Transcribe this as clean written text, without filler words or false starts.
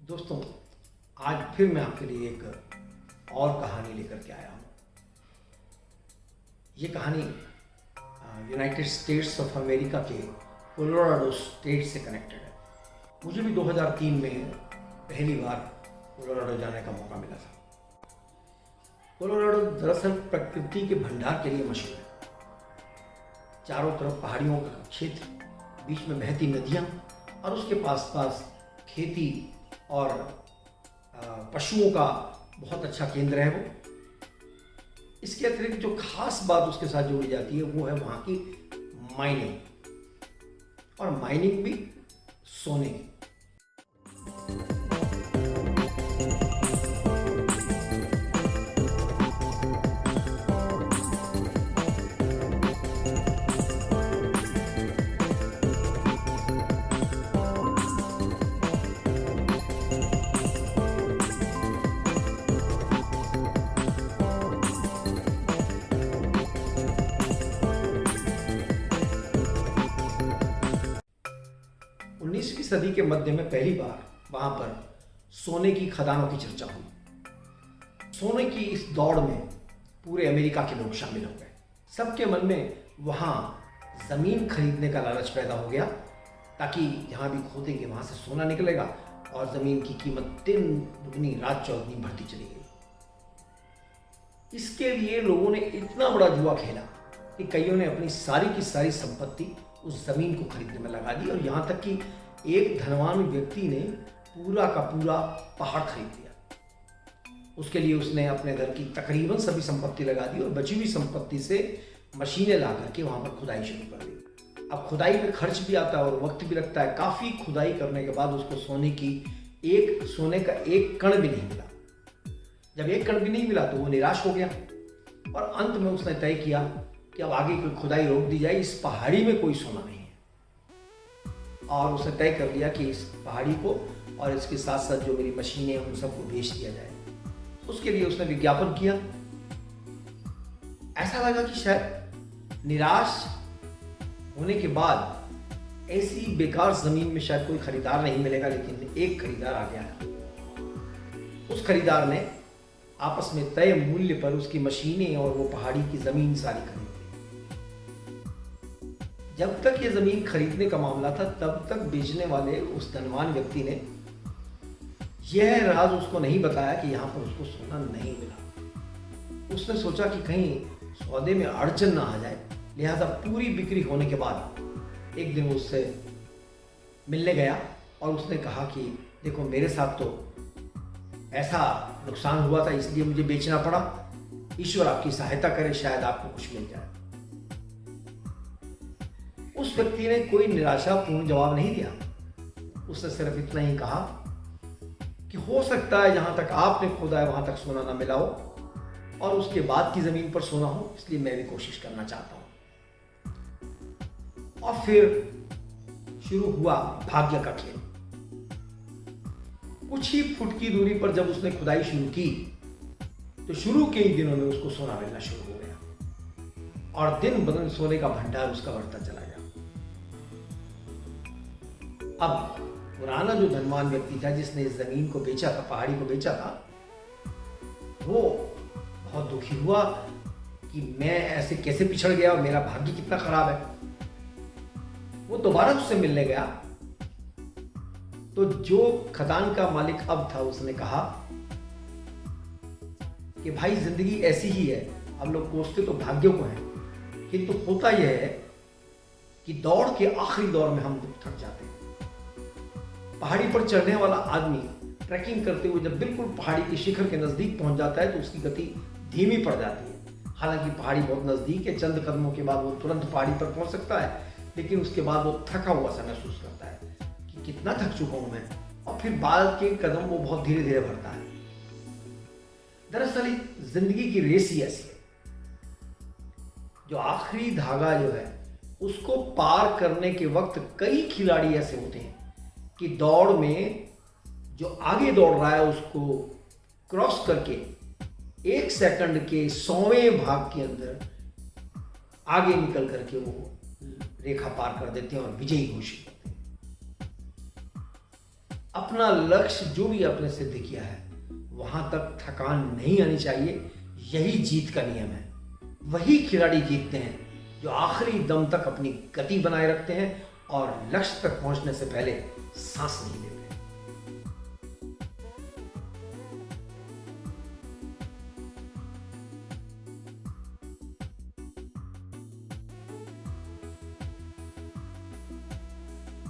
दोस्तों, आज फिर मैं आपके लिए एक और कहानी लेकर के आया हूँ। ये कहानी यूनाइटेड स्टेट्स ऑफ अमेरिका के कोलोराडो स्टेट से कनेक्टेड है। मुझे भी 2003 में पहली बार कोलोराडो जाने का मौका मिला था। कोलोराडो दरअसल प्रकृति के भंडार के लिए मशहूर है। चारों तरफ पहाड़ियों का क्षेत्र, बीच में बहती नदियाँ और उसके पास पास खेती और पशुओं का बहुत अच्छा केंद्र है वो। इसके अतिरिक्त जो खास बात उसके साथ जोड़ी जाती है वो है वहाँ की माइनिंग, और माइनिंग भी सोने की। 19वीं सदी के मध्य में पहली बार वहां पर सोने की खदानों की चर्चा हुई। सोने की इस दौड़ में पूरे अमेरिका के लोग शामिल हो गए। सबके मन में वहां जमीन खरीदने का लालच पैदा हो गया, ताकि जहां भी खोदेंगे वहां से सोना निकलेगा और जमीन की कीमत दिन दुगनी रात चौगुनी बढ़ती चली गई। इसके लिए लोगों ने इतना बड़ा जुआ खेला कि कईयों ने अपनी सारी की सारी संपत्ति उस जमीन को खरीदने में लगा दी, और यहाँ तक कि एक धनवान व्यक्ति ने पूरा का पूरा पहाड़ खरीद लिया। उसके लिए उसने अपने घर की तकरीबन सभी संपत्ति लगा दी और बची हुई संपत्ति से मशीनें ला करके वहाँ पर खुदाई शुरू कर दी। अब खुदाई में खर्च भी आता है और वक्त भी लगता है। काफ़ी खुदाई करने के बाद उसको सोने का एक कण भी नहीं मिला। जब एक कण भी नहीं मिला तो वो निराश हो गया और अंत में उसने तय किया कि अब आगे कोई खुदाई रोक दी जाए, इस पहाड़ी में कोई सोना नहीं है। और उसने तय कर लिया कि इस पहाड़ी को और इसके साथ साथ जो मेरी मशीनें हैं उन सबको बेच दिया जाए। उसके लिए उसने विज्ञापन किया। ऐसा लगा कि शायद निराश होने के बाद ऐसी बेकार जमीन में शायद कोई खरीदार नहीं मिलेगा, लेकिन एक खरीदार आ गया। उस खरीदार ने आपस में तय मूल्य पर उसकी मशीनें और वो पहाड़ी की जमीन सारी खरीद ली। जब तक ये जमीन खरीदने का मामला था तब तक बेचने वाले उस धनवान व्यक्ति ने यह राज उसको नहीं बताया कि यहाँ पर उसको सोना नहीं मिला। उसने सोचा कि कहीं सौदे में अड़चन ना आ जाए, लिहाजा पूरी बिक्री होने के बाद एक दिन उससे मिलने गया और उसने कहा कि देखो, मेरे साथ तो ऐसा नुकसान हुआ था, इसलिए मुझे बेचना पड़ा। ईश्वर आपकी सहायता करे, शायद आपको कुछ मिल जाए। उस व्यक्ति ने कोई निराशापूर्ण जवाब नहीं दिया। उसने सिर्फ इतना ही कहा कि हो सकता है जहां तक आपने खोदा है वहां तक सोना ना मिला हो और उसके बाद की जमीन पर सोना हो, इसलिए मैं भी कोशिश करना चाहता हूं। और फिर शुरू हुआ भाग्य का खेल। कुछ ही फुट की दूरी पर जब उसने खुदाई शुरू की तो शुरू के ही दिनों में उसको सोना मिलना शुरू हो गया और दिन ब दिन सोने का भंडार उसका बढ़ता चला गया। अब पुराना जो धनवान व्यक्ति था जिसने इस जमीन को बेचा था, पहाड़ी को बेचा था, वो बहुत दुखी हुआ कि मैं ऐसे कैसे पिछड़ गया और मेरा भाग्य कितना खराब है। वो दोबारा उससे मिलने गया तो जो खदान का मालिक अब था उसने कहा कि भाई, जिंदगी ऐसी ही है, हम लोग कोसते तो भाग्यों को हैं, किंतु होता यह है कि दौड़ के आखिरी दौर में हम थक जाते हैं। पहाड़ी पर चढ़ने वाला आदमी ट्रैकिंग करते हुए जब बिल्कुल पहाड़ी के शिखर के नजदीक पहुंच जाता है तो उसकी गति धीमी पड़ जाती है। हालांकि पहाड़ी बहुत नजदीक है, चंद कदमों के बाद वो तुरंत पहाड़ी पर पहुंच सकता है, लेकिन उसके बाद वो थका हुआ सा महसूस करता है कि कितना थक चुका हूं मैं, और फिर बाद के कदम वो बहुत धीरे धीरे बढ़ता है। दरअसल जिंदगी की रेस ही ऐसी है। जो आखिरी धागा जो है उसको पार करने के वक्त कई खिलाड़ी ऐसे होते हैं कि दौड़ में जो आगे दौड़ रहा है उसको क्रॉस करके 1 सेकंड के 100वें भाग के अंदर आगे निकल करके वो रेखा पार कर देते हैं और विजयी घोषित होते हैं। अपना लक्ष्य जो भी आपने सिद्ध किया है वहां तक थकान नहीं आनी चाहिए। यही जीत का नियम है। वही खिलाड़ी जीतते हैं जो आखिरी दम तक अपनी गति बनाए रखते हैं और लक्ष्य तक पहुंचने से पहले सांस नहीं लेते।